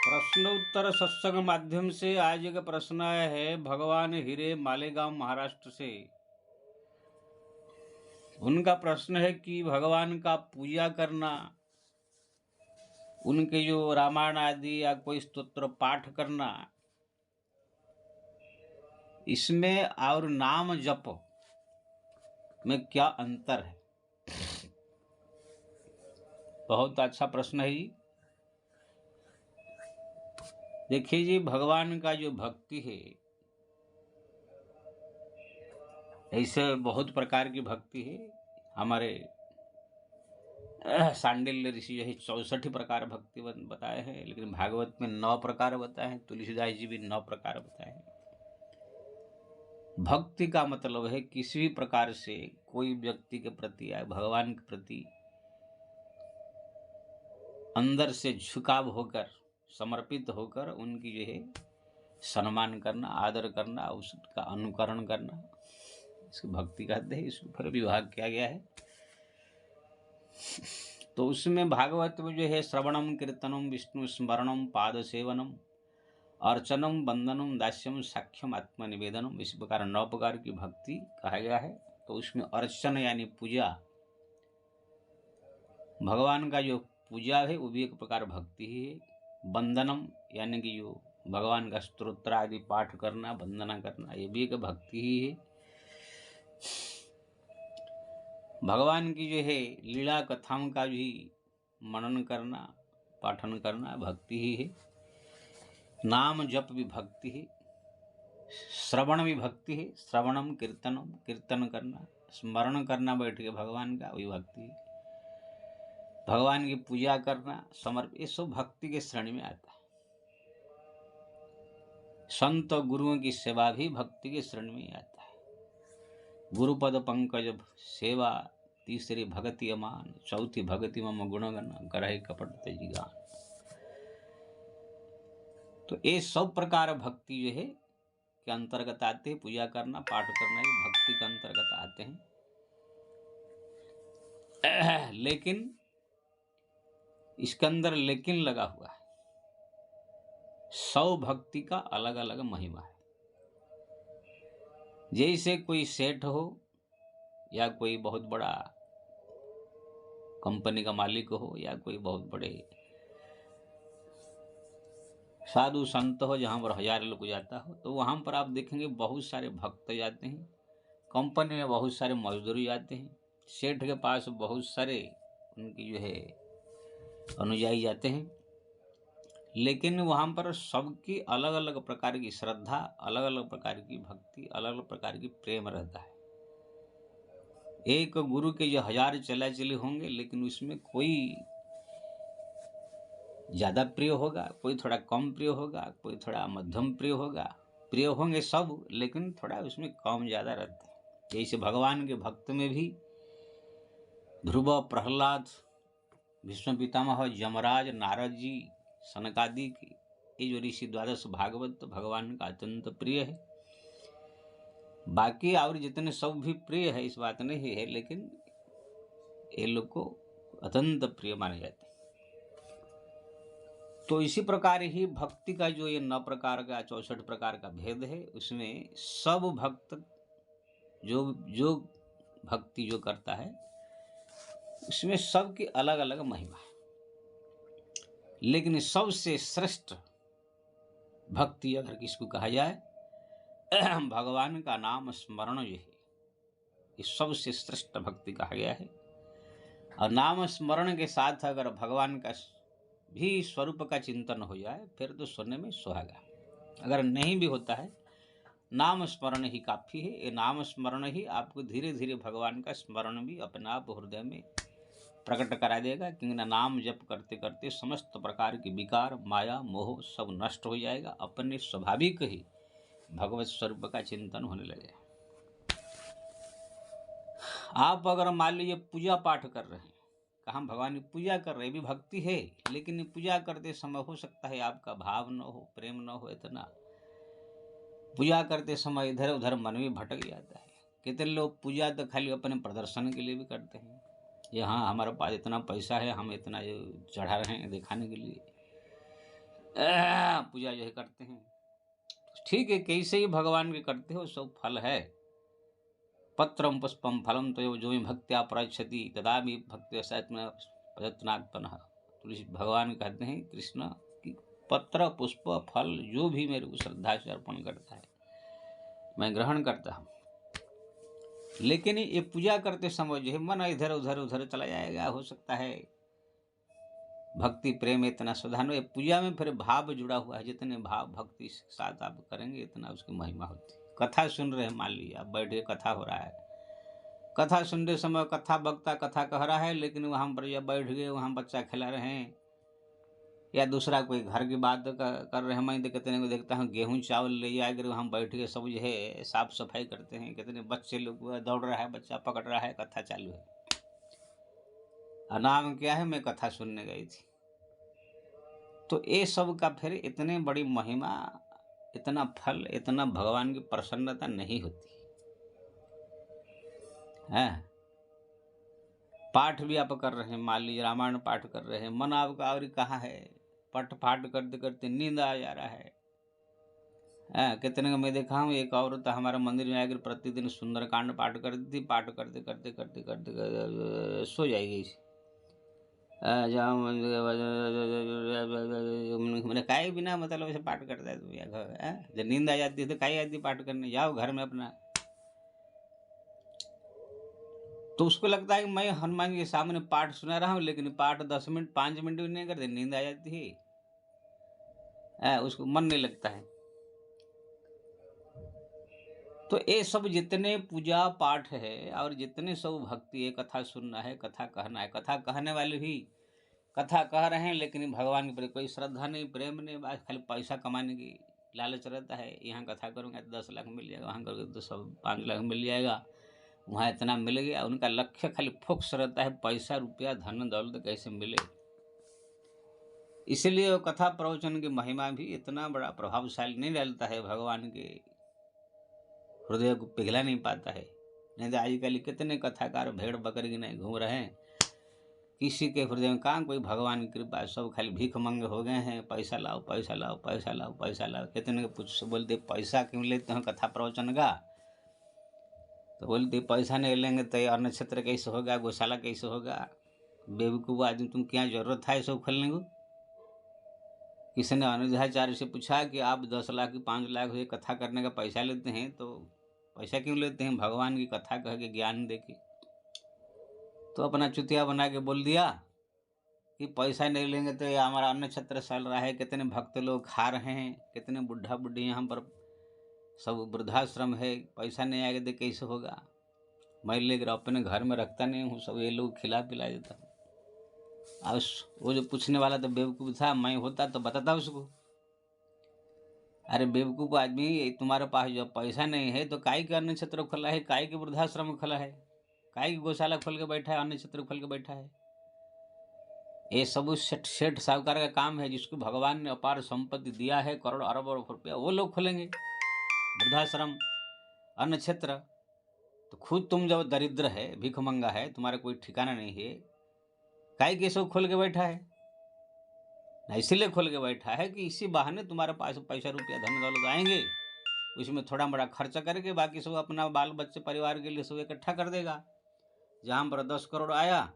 प्रश्न उत्तर सत्संग माध्यम से आज का प्रश्न आया है भगवान हीरे मालेगांव महाराष्ट्र से। उनका प्रश्न है कि भगवान का पूजा करना, उनके जो रामायण आदि या कोई स्तोत्र पाठ करना, इसमें और नाम जप में क्या अंतर है। बहुत अच्छा प्रश्न है जी। देखिए जी, भगवान का जो भक्ति है, ऐसे बहुत प्रकार की भक्ति है। हमारे सांडिल्य ऋषि जो है 64 प्रकार भक्ति बताए हैं, लेकिन भागवत में 9 प्रकार बताए हैं। तुलसीदास जी भी 9 प्रकार बताए हैं। भक्ति का मतलब है किसी भी प्रकार से कोई व्यक्ति के प्रति या भगवान के प्रति अंदर से झुकाव होकर, समर्पित होकर उनकी जो है सम्मान करना, आदर करना, उसका अनुकरण करना, इसको भक्ति कहते हैं। इस पर विभाग किया गया है। तो उसमें भागवत में जो है श्रवणम कीर्तनम विष्णु स्मरणम पाद सेवनम अर्चनम वंदनम दास्यम साक्ष्यम आत्मनिवेदनम, इस प्रकार 9 प्रकार की भक्ति कहा गया है। तो उसमें अर्चन यानी पूजा, भगवान का जो पूजा है वो भी एक प्रकार भक्ति ही है। वंदनम यानी कि जो भगवान का स्तोत्र आदि पाठ करना, वंदना करना, ये भी एक भक्ति ही है। भगवान की जो है लीला कथाओं का भी मनन करना, पाठन करना भक्ति ही है। नाम जप भी भक्ति है। श्रवण भी भक्ति है। श्रवणम कीर्तनम, कीर्तन करना, स्मरण करना बैठ के भगवान का, वही भक्ति है। भगवान की पूजा करना, समर्पण, ये सब भक्ति के श्रेणी में आता है। संत गुरुओं की सेवा भी भक्ति के श्रेणी में आता है। गुरुपद पंकज सेवा, तीसरी भगति अमान, चौथी भगति मम गुणगण करहि कपट तेजी गान। तो ये सब प्रकार भक्ति जो है के अंतर्गत आते हैं। पूजा करना, पाठ करना ये भक्ति के अंतर्गत आते हैं। लेकिन इसके अंदर लेकिन लगा हुआ है। 100 भक्ति का अलग अलग महिमा है। जैसे कोई सेठ हो या कोई बहुत बड़ा कंपनी का मालिक हो या कोई बहुत बड़े साधु संत हो, जहाँ पर 1000 लोग जाता हो, तो वहाँ पर आप देखेंगे बहुत सारे भक्त जाते हैं। कंपनी में बहुत सारे मजदूर जाते हैं। सेठ के पास बहुत सारे उनकी जो है अनुयायी जाते हैं। लेकिन वहाँ पर सबकी अलग अलग प्रकार की श्रद्धा, अलग अलग प्रकार की भक्ति, अलग अलग प्रकार की प्रेम रहता है। एक गुरु के जो 1000 चला चले होंगे, लेकिन उसमें कोई ज़्यादा प्रिय होगा, कोई थोड़ा कम प्रिय होगा, कोई थोड़ा मध्यम प्रिय होगा। प्रिय होंगे सब, लेकिन थोड़ा उसमें कम ज़्यादा रहता है। जैसे भगवान के भक्त में भी ध्रुव, प्रहलाद, भीष्म पितामह, यमराज, नारद जी, सनकादि की ये जो ऋषि 12 भागवत तो भगवान का अत्यंत प्रिय है। बाकी और जितने सब भी प्रिय है, इस बात नहीं है, लेकिन ये लोग को अत्यंत प्रिय माने जाते हैं। तो इसी प्रकार ही भक्ति का जो ये 9 प्रकार का 64 प्रकार का भेद है, उसमें सब भक्त जो भक्ति जो करता है उसमें सबकी अलग अलग महिमा है। लेकिन सबसे श्रेष्ठ भक्ति अगर किसको कहा जाए, भगवान का नाम स्मरण जो है ये सबसे श्रेष्ठ भक्ति कहा गया है। और नाम स्मरण के साथ अगर भगवान का भी स्वरूप का चिंतन हो जाए, फिर तो सोने में सुहागा। अगर नहीं भी होता है, नाम स्मरण ही काफ़ी है। ये नाम स्मरण ही आपको धीरे धीरे भगवान का स्मरण भी अपने आप हृदय में प्रकट करा देगा। क्योंकि नाम जप करते करते समस्त प्रकार की विकार, माया, मोह सब नष्ट हो जाएगा। अपने स्वाभाविक ही भगवत स्वरूप का चिंतन होने लगेगा। आप अगर मान लीजिए पूजा पाठ कर रहे हैं, कहाँ भगवान की पूजा कर रहे, भी भक्ति है, लेकिन पूजा करते समय हो सकता है आपका भाव न हो, प्रेम न हो इतना। पूजा करते समय इधर उधर मन में भटक जाता है। कितने लोग पूजा तो खाली अपने प्रदर्शन के लिए भी करते हैं। ये हाँ, हमारे पास इतना पैसा है, हम इतना चढ़ा रहे हैं दिखाने के लिए। पूजा जो है करते हैं। ठीक है, कैसे ही भगवान के करते हो सब फल है। पत्रम पुष्पम फलम तयो जो भक्त्या प्रयच्छति तदा भी भक्ति प्रयत्नात्मन। तुलसी भगवान कहते हैं कृष्ण कि पत्र पुष्प फल जो भी मेरे को श्रद्धा से अर्पण करता है मैं ग्रहण करता हूँ। लेकिन ये पूजा करते समय जो है मन इधर उधर उधर चला जाएगा। हो सकता है भक्ति प्रेम इतना साधन है, पूजा में फिर भाव जुड़ा हुआ है। जितने भाव भक्ति के साथ आप करेंगे इतना उसकी महिमा होती है। कथा सुन रहे हैं, मान लीजिए आप बैठे, कथा हो रहा है, कथा सुनते समय कथा वक्ता कथा कह रहा है, लेकिन वहाँ पर जब बैठ गए वहाँ बच्चा खिला रहे हैं या दूसरा कोई घर की बात कर रहे हैं। मैं तो कितने को देखता हूँ गेहूँ चावल ले जाकर वहाँ बैठ के सब जो है साफ सफाई करते हैं। कितने बच्चे लोग दौड़ रहा है, बच्चा पकड़ रहा है, कथा चालू है। नाम क्या है, मैं कथा सुनने गई थी। तो ये सब का फिर इतने बड़ी महिमा, इतना फल, इतना भगवान की प्रसन्नता नहीं होती है। पाठ भी आप कर रहे हैं, मान लीजिए रामायण पाठ कर रहे हैं, मन आपका और कहाँ है, पट पाठ करते करते नींद आ जा रहा है। कितने को मैं देखा हूँ, एक औरत हमारे मंदिर में आकर प्रतिदिन सुंदरकांड पाठ करती थी। पाठ करते करते करते करते सो जाएगी। मैंने काहे बिना मतलब ऐसे पाठ करता है तुम, जब नींद आ जाती है तो काहे आती पाठ करने, जाओ घर में अपना। तो उसको लगता है कि मैं हनुमान के सामने पाठ सुना रहा हूँ, लेकिन पाठ 10 मिनट 5 मिनट भी नहीं करते, नींद आ जाती है। उसको मन नहीं लगता है। तो ये सब जितने पूजा पाठ है और जितने सब भक्ति है, कथा सुनना है, कथा कहना है, कथा कहने वाले भी कथा कह रहे हैं, लेकिन भगवान के प्रति कोई श्रद्धा नहीं, प्रेम नहीं, बस खाली पैसा कमाने की लालच रहता है। यहाँ कथा करूँगा तो 10 लाख मिल जाएगा, वहाँ करोगे तो सब 5 लाख मिल जाएगा, वहाँ इतना मिल गया। उनका लक्ष्य खाली फोकस रहता है, पैसा रुपया धन दौलत कैसे मिले। इसलिए वो कथा प्रवचन की महिमा भी इतना बड़ा प्रभावशाली नहीं डालता है, भगवान के हृदय को पिघला नहीं पाता है। नहीं तो आजकल कितने कथाकार भेड़ बकरी की नहीं घूम रहे हैं, किसी के हृदय में कहाँ कोई भगवान की कृपा, सब खाली भीख मंगे हो गए हैं। पैसा लाओ पैसा लाओ पैसा लाओ पैसा लाओ। कितने को पूछ बोलते पैसा क्यों लेते हैं कथा प्रवचन का, तो बोलते पैसा नहीं लेंगे तो अन्न क्षेत्र कैसे होगा, गौशाला कैसे होगा। बेवकूफ़ आदमी, तुम क्या जरूरत है सब खोलने को। किसी ने अनिरुद्धाचार्य से पूछा कि आप 10 लाख 5 लाख से कथा करने का पैसा लेते हैं, तो पैसा क्यों लेते हैं, भगवान की कथा कह के ज्ञान दे के। तो अपना चुतिया बना के बोल दिया कि पैसा नहीं लेंगे तो ये हमारा अन्न क्षेत्र चल रहा है, कितने भक्त लोग खा रहे हैं, कितने बुढ़ा बुढ़ी यहाँ पर सब वृद्धाश्रम है, पैसा नहीं आएगा तो कैसे होगा। मैं लेकर अपने घर में रखता नहीं हूँ, सब ये लोग खिला पिला देता हूँ। और वो जो पूछने वाला तो बेवकूफ़ था, मैं होता तो बताता उसको, अरे बेवकूफ़ आदमी, तुम्हारे पास जब पैसा नहीं है तो काय के अन्न क्षेत्र खोला है, काय के वृद्धाश्रम खोला है, काय की गौशाला खोल के बैठा है, अन्न क्षेत्र खोल के बैठा है। ये सब सेठ साहूकार का काम है। जिसको भगवान ने अपार संपत्ति दिया है, करोड़ अरब रुपया, वो लोग खोलेंगे वृद्धाश्रम अन्न क्षेत्र। तो खुद तुम जब दरिद्र है, भिखमंगा है, तुम्हारा कोई ठिकाना नहीं है, काय के सब खोल के बैठा है। इसीलिए खोल के बैठा है कि इसी बहाने तुम्हारे पास पैसा रुपया धन दौलत आएंगे, उसमें थोड़ा बड़ा खर्चा करके बाकी सब अपना बाल बच्चे परिवार के लिए सब इकट्ठा कर देगा। जहाँ पर 10 करोड़ आया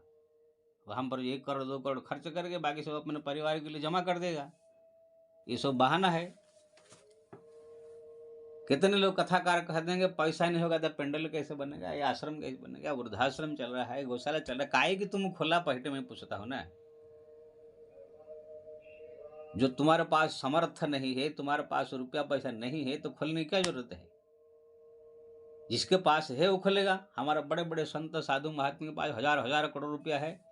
वहाँ पर 1 करोड़ 2 करोड़ खर्च करके बाकी सब अपने परिवार के लिए जमा कर देगा। ये सब बहाना है। कितने लोग कथाकार कह देंगे पैसा नहीं होगा तो पेंडल कैसे बनेगा, या आश्रम कैसे बनेगा, वृद्धाश्रम चल रहा है, गौशाला चल रहा है, काहे कि तुम खुला पहटे में पूछता हो ना। जो तुम्हारे पास समर्थ नहीं है, तुम्हारे पास रुपया पैसा नहीं है, तो खोलने की क्या जरूरत है। जिसके पास है वो खोलेगा। हमारा बड़े बड़े संत साधु महात्मा के पास हजार हजार करोड़ रुपया है,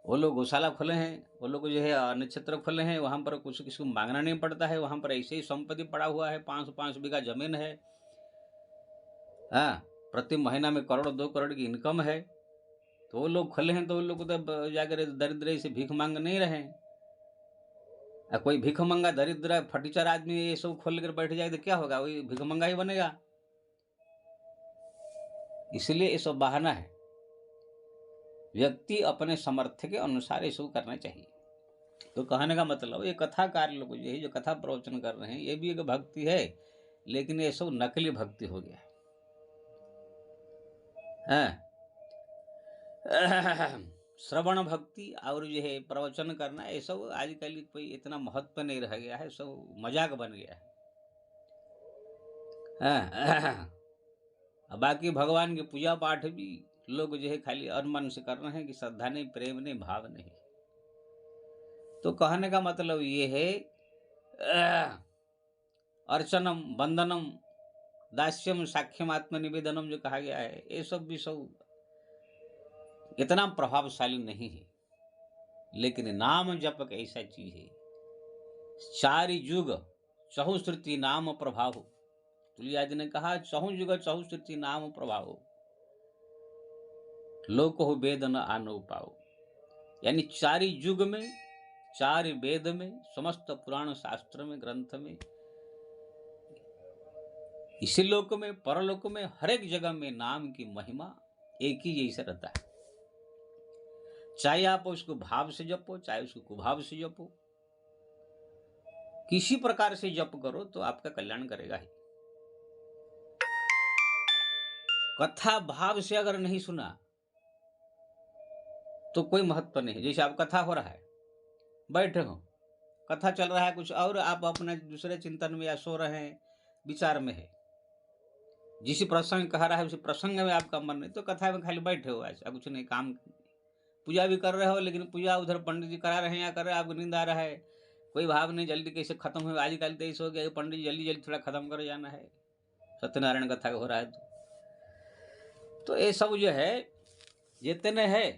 वो लोग गौशाला खोले हैं, वो लोग जो है अन्न क्षेत्र खोले हैं, वहाँ पर कुछ किसी को मांगना नहीं पड़ता है। वहाँ पर ऐसे ही संपत्ति पड़ा हुआ है, 5 बीघा जमीन है, प्रति महीना में 1 करोड़ 2 करोड़ की इनकम है, तो वो लोग खोले हैं। तो वो लोग तो जाकर दरिद्र से भीख मांग नहीं रहे हैं। कोई भिखमंगा दरिद्र फटीचर आदमी ये सब खोल कर बैठ जाए तो क्या होगा, वही भिखमंगा ही बनेगा। इसलिए ये सब बहाना है। व्यक्ति अपने सामर्थ्य के अनुसार ये सब करना चाहिए। तो कहने का मतलब ये कथाकार लोग यही जो कथा प्रवचन कर रहे हैं ये भी एक भक्ति है, लेकिन ये सब नकली भक्ति हो गया है। श्रवण भक्ति और जो है प्रवचन करना ये सब आजकल कोई इतना महत्व नहीं रह गया है, सब मजाक बन गया है। बाकी भगवान की पूजा पाठ भी लोग जो है खाली अनमन से कर रहे हैं कि श्रद्धा नहीं, प्रेम नहीं, भाव नहीं। तो कहने का मतलब ये है अर्चनम बंदनम दास्यम साक्ष्यम आत्मनिवेदनम जो कहा गया है ये सब भी सब इतना प्रभावशाली नहीं है, लेकिन नाम जप एक ऐसा चीज है, चारि युग चहुश्रुति नाम प्रभाव। तुलसीदास जी ने कहा चहु युग चहुश्रुति नाम प्रभाव, लोक हो वेद न आनो पाओ। यानी चारि युग में, चार वेद में, समस्त पुराण शास्त्र में, ग्रंथ में, इसी लोक में, परलोक में, हर एक जगह में नाम की महिमा एक ही जैसा रहता है। चाहे आप उसको भाव से जपो, चाहे उसको कुभाव से जपो, किसी प्रकार से जप करो तो आपका कल्याण करेगा ही। कथा भाव से अगर नहीं सुना तो कोई महत्व नहीं। जैसे आप कथा हो रहा है, बैठे हो, कथा चल रहा है कुछ और, आप अपने दूसरे चिंतन में या सो रहे हैं, विचार में है, जिस प्रसंग कह रहा है उसी प्रसंग में आपका मन नहीं, तो कथा में खाली बैठे हो, ऐसा कुछ नहीं, काम पूजा भी कर रहे हो, लेकिन पूजा उधर पंडित जी करा रहे हैं या कर रहे हैं, आपको नींद आ रहा है, कोई भाव नहीं, जल्दी कैसे खत्म हो। आजकल तो ऐसा हो गया पंडित जी जल्दी जल्दी थोड़ा खत्म कर जाना है, सत्यनारायण कथा हो रहा है तो ये सब जो है जितने है,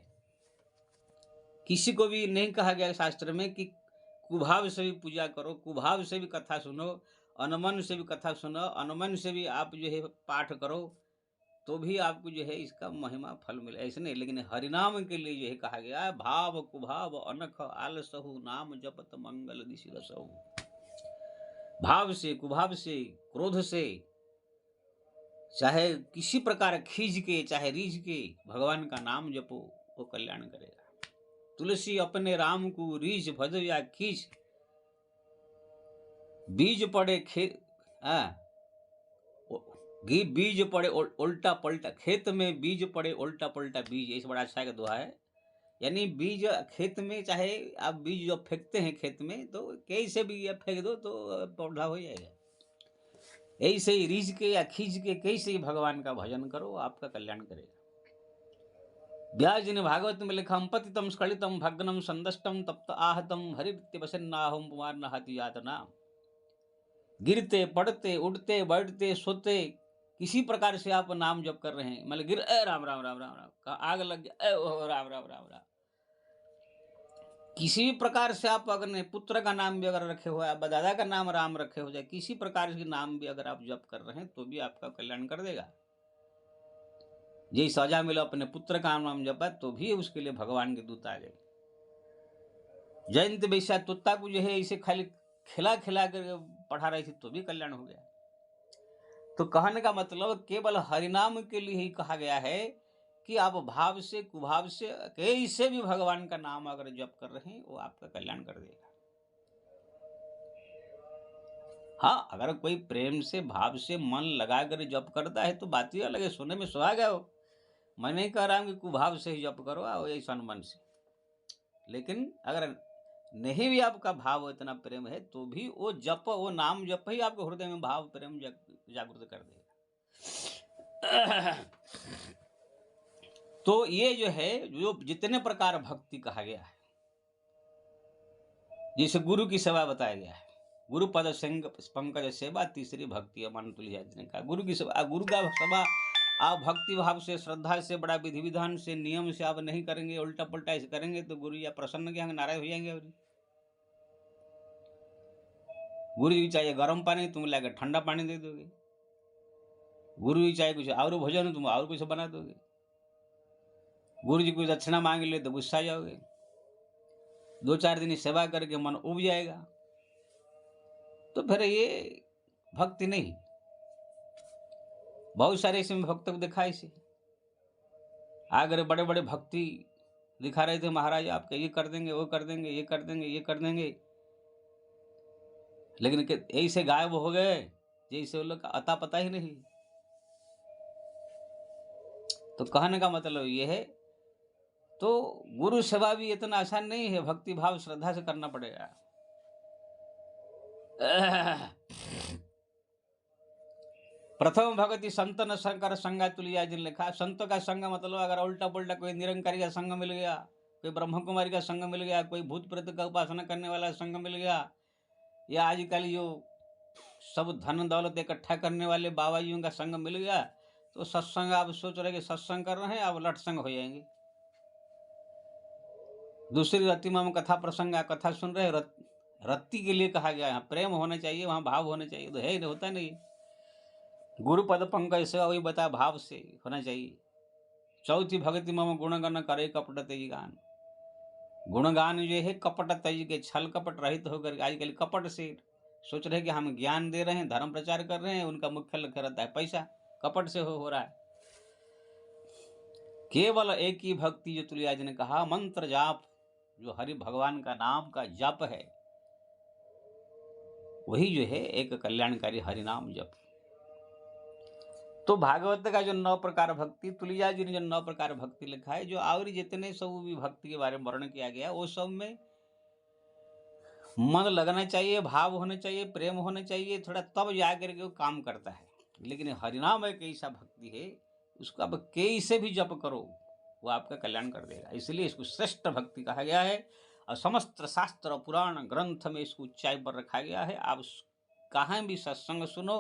किसी को भी नहीं कहा गया शास्त्र में कि कुभाव से भी पूजा करो, कुभाव से भी कथा सुनो, अनमन से भी कथा सुनो, अनमन से भी आप जो है पाठ करो, तो भी आपको जो है इसका महिमा फल मिले, ऐसे नहीं। लेकिन हरिनाम के लिए जो है कहा गया है भाव कुभाव अनख आलसहु नाम जपत मंगल दिशि रसहु। भाव से, कुभाव से, क्रोध से, चाहे किसी प्रकार खींच के, चाहे रीझ के भगवान का नाम जपो, वो कल्याण करेगा। तुलसी अपने राम को रीझ भज या खींच, बीज पड़े खेत बीज पड़े उल्टा पलटा, खेत में बीज पड़े उल्टा पलटा बीज, इस बड़ा अच्छा का दोहा है। यानी बीज खेत में, चाहे आप बीज जो फेंकते हैं खेत में, तो कैसे भी फेंक दो तो पौधा हो जाएगा। ऐसे ही रीझ के या खींच के कैसे ही भगवान का भजन करो, आपका कल्याण करेगा। व्यास जी ने भागवत में लिखा पतितम स्खलितम भग्नम संदष्टम तप्त आहतम हरित्य वसन्नाहम पुमार नहाति यातना। गिरते पड़ते उड़ते बैठते सोते किसी प्रकार से आप नाम जप कर रहे हैं, मतलब गिर राम राम राम राम राम, आग लग गया राम राम राम राम, किसी भी प्रकार से आप अगर पुत्र का नाम भी अगर रखे हुए, दादा का नाम राम रखे हो जाए, किसी प्रकार के नाम भी अगर आप जप कर रहे हैं तो भी आपका कल्याण कर देगा। यही सजा मिला अपने पुत्र का नाम जपा तो भी उसके लिए भगवान के दूत आ गए। जयंत वैश्या तुत्ता को जो है इसे खाली खिला खिला कर पढ़ा रही थी तो भी कल्याण हो गया। तो कहने का मतलब केवल हरिनाम के लिए ही कहा गया है कि आप भाव से कुभाव से कैसे भी भगवान का नाम अगर जप कर रहे हैं वो आपका कल्याण कर देगा। हाँ, अगर कोई प्रेम से भाव से मन लगाकर जप करता है तो बात ही अलग है, सुनने में सुहाग है। मैं नहीं कह रहा हूं कि कुभाव से ही जप करो और ऐसा मन से, लेकिन अगर नहीं भी आपका भाव इतना प्रेम है तो भी वो जप, वो नाम जप ही आपको हृदय में भाव प्रेम जागृत कर देगा। तो ये जो है, जो जितने प्रकार भक्ति कहा गया है, जैसे गुरु की सेवा बताया गया है, गुरु पद सिंह पंकज सेवा तीसरी भक्ति है। मान तुलसीदास जी ने कहा गुरु की सेवा, गुरु का सेवा आप भक्ति भाव से, श्रद्धा से, बड़ा विधि विधान से, नियम से आप नहीं करेंगे, उल्टा पुल्टा ऐसे करेंगे तो गुरु या प्रसन्न के नाराज हो जाएंगे। गुरु जी चाहिए गर्म पानी, तुम लाकर ठंडा पानी दे दोगे। गुरु जी चाहे कुछ और भोजन, तुम और कुछ बना दोगे। गुरु जी कुछ दक्षिणा मांग ले तो गुस्सा जाओगे। 2-4 दिन सेवा करके मन उब जाएगा, तो फिर ये भक्ति नहीं। बहुत सारे इसमें भक्त को देखा इसे, अगर बड़े बड़े भक्ति दिखा रहे थे महाराज आपके ये कर देंगे, वो कर देंगे, ये कर देंगे, ये कर देंगे, लेकिन ऐसे गायब हो गए जैसे वो लोग का अता पता ही नहीं। तो कहने का मतलब ये है, तो गुरु सेवा भी इतना आसान नहीं है, भक्ति भाव श्रद्धा से करना पड़ेगा। प्रथम भगति संतन शंकर संगा तुलिया जिन लिखा। संतों का संग मतलब अगर उल्टा पुल्टा कोई निरंकारी का संग मिल गया, कोई ब्रह्म कुमारी का संग मिल गया, कोई भूत प्रेत का उपासना करने वाला संग मिल गया, या आजकल जो सब धन दौलत इकट्ठा करने वाले बाबा जियों का संग मिल गया, तो सत्संग आप सोच रहे कि सत्संग कर रहे हैं, आप लटसंग हो जाएंगे। दूसरी रतिमा में कथा प्रसंग कथा सुन रहे, रत्ती के लिए कहा गया, यहाँ प्रेम होना चाहिए, वहाँ भाव होना चाहिए, तो है होता नहीं। गुरुपद पंकज सेवा वही बता भाव से होना चाहिए। चौथी भक्ति मम गुणगण करे कपट तेज गान। गुणगान जो है कपट तेज के छल कपट रहित होकर, आजकल कपट से सोच रहे कि हम ज्ञान दे रहे हैं, धर्म प्रचार कर रहे हैं, उनका मुख्य लक्ष्य रहता है पैसा, कपट से हो रहा है। केवल एक ही भक्ति जो तुलसीदास जी ने कहा, मंत्र जाप, जो हरि भगवान का नाम का जप है, वही जो है एक कल्याणकारी हरि नाम जप। तो भागवत का जो 9 प्रकार भक्ति, तुलसीदास जी ने जो 9 प्रकार भक्ति लिखा है, जो और जितने सब भी भक्ति के बारे में वर्णन किया गया, वो सब में मन लगना चाहिए, भाव होना चाहिए, प्रेम होना चाहिए थोड़ा, तब जाकर के वो काम करता है। लेकिन हरिनाम एक ऐसा भक्ति है, उसको आप कैसे भी जप करो, वो आपका कल्याण कर देगा। इसलिए इसको श्रेष्ठ भक्ति कहा गया है, और समस्त शास्त्र पुराण ग्रंथ में इसको ऊंचाई पर रखा गया है। आप कहाँ भी सत्संग सुनो,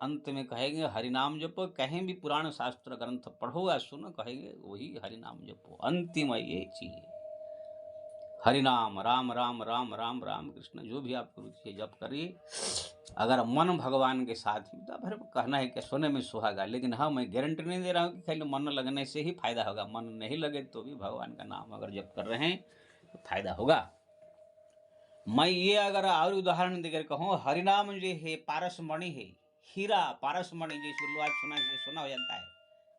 अंत में कहेंगे हरिनाम जपो, कहीं भी पुराण शास्त्र ग्रंथ पढ़ो या सुनो, कहेंगे वही हरिनाम जपो। अंतिम ये चीज हरिनाम, राम राम राम राम राम कृष्ण, जो भी आपको रुचि है जप करिए। अगर मन भगवान के साथ में, तो फिर कहना है कि सोने में सुहागा। लेकिन हाँ, मैं गारंटी नहीं दे रहा हूँ कि खाली मन लगने से ही फायदा होगा, मन नहीं लगे तो भी भगवान का नाम अगर जप कर रहे हैं तो फायदा होगा। मैं ये अगर और उदाहरण देकर कहूँ, हरिनाम जो है पारसमणि है, हीरा पारसमणि, जिसको लोहा सोना से सोना हो जाता है,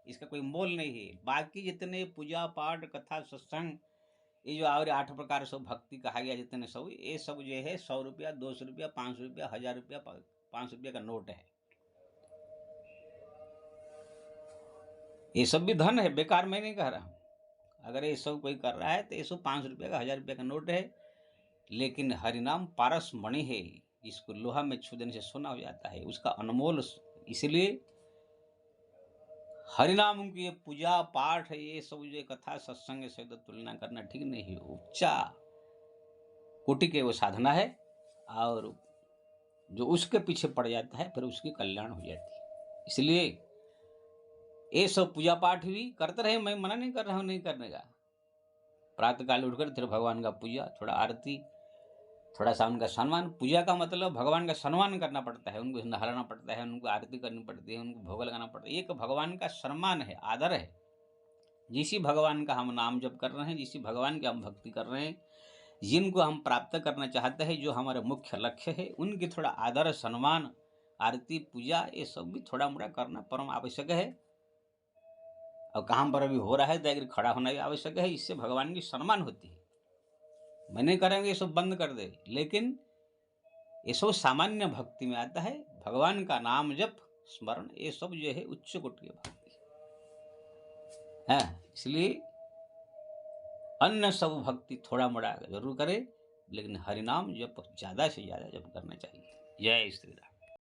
इसका कोई मोल नहीं है। बाकी जितने पूजा पाठ कथा सत्संग, ये जो और 8 प्रकार सब भक्ति कहा गया, जितने सब, ये सब जो है 100 रुपया 200 रुपया 500 रुपया 1000 रुपया 500 रुपया का नोट है। ये सब भी धन है, बेकार मैं नहीं कह रहा हूँ। अगर ये सब कोई कर रहा है तो ये सब 500 रुपया का 1000 रुपया का नोट है। लेकिन हरिनाम पारस मणि है, जिसको लोहा में छू देने से सोना हो जाता है, उसका अनमोल। इसलिए हरिनाम की ये पूजा पाठ है, ये सब जो कथा सत्संग से तो तुलना करना ठीक नहीं है। उच्चा कोटि के वो साधना है, और जो उसके पीछे पड़ जाता है फिर उसकी कल्याण हो जाती है। इसलिए ये सब पूजा पाठ भी करते रहे, मैं मना नहीं कर रहा हूँ नहीं करने का। प्रातःकाल उठकर फिर भगवान का पूजा, थोड़ा आरती, थोड़ा सा उनका सम्मान। पूजा का मतलब भगवान का सम्मान करना पड़ता है, उनको नहलाना पड़ता है, उनको आरती करनी पड़ती है, उनको भोग लगाना पड़ता है। एक भगवान का सम्मान है, आदर है। जिसी भगवान का हम नाम जप कर रहे हैं, जिसी भगवान की हम भक्ति कर रहे हैं, जिनको हम प्राप्त करना चाहते हैं, जो हमारे मुख्य लक्ष्य है, उनकी थोड़ा आदर सम्मान, आरती पूजा, ये सब भी थोड़ा मोड़ा करना परम आवश्यक है। और कहाँ पर अभी हो रहा है तो खड़ा होना भी आवश्यक है, इससे भगवान की सम्मान होती है। मैं नहीं करेंगे ये सब बंद कर दे, लेकिन ये सब सामान्य भक्ति में आता है। भगवान का नाम जप स्मरण, ये सब जो है उच्च कोटि की भक्ति है। इसलिए अन्य सब भक्ति थोड़ा मोड़ा जरूर करे, लेकिन हरिनाम जप ज्यादा से ज्यादा जप करना चाहिए। जय श्री राम।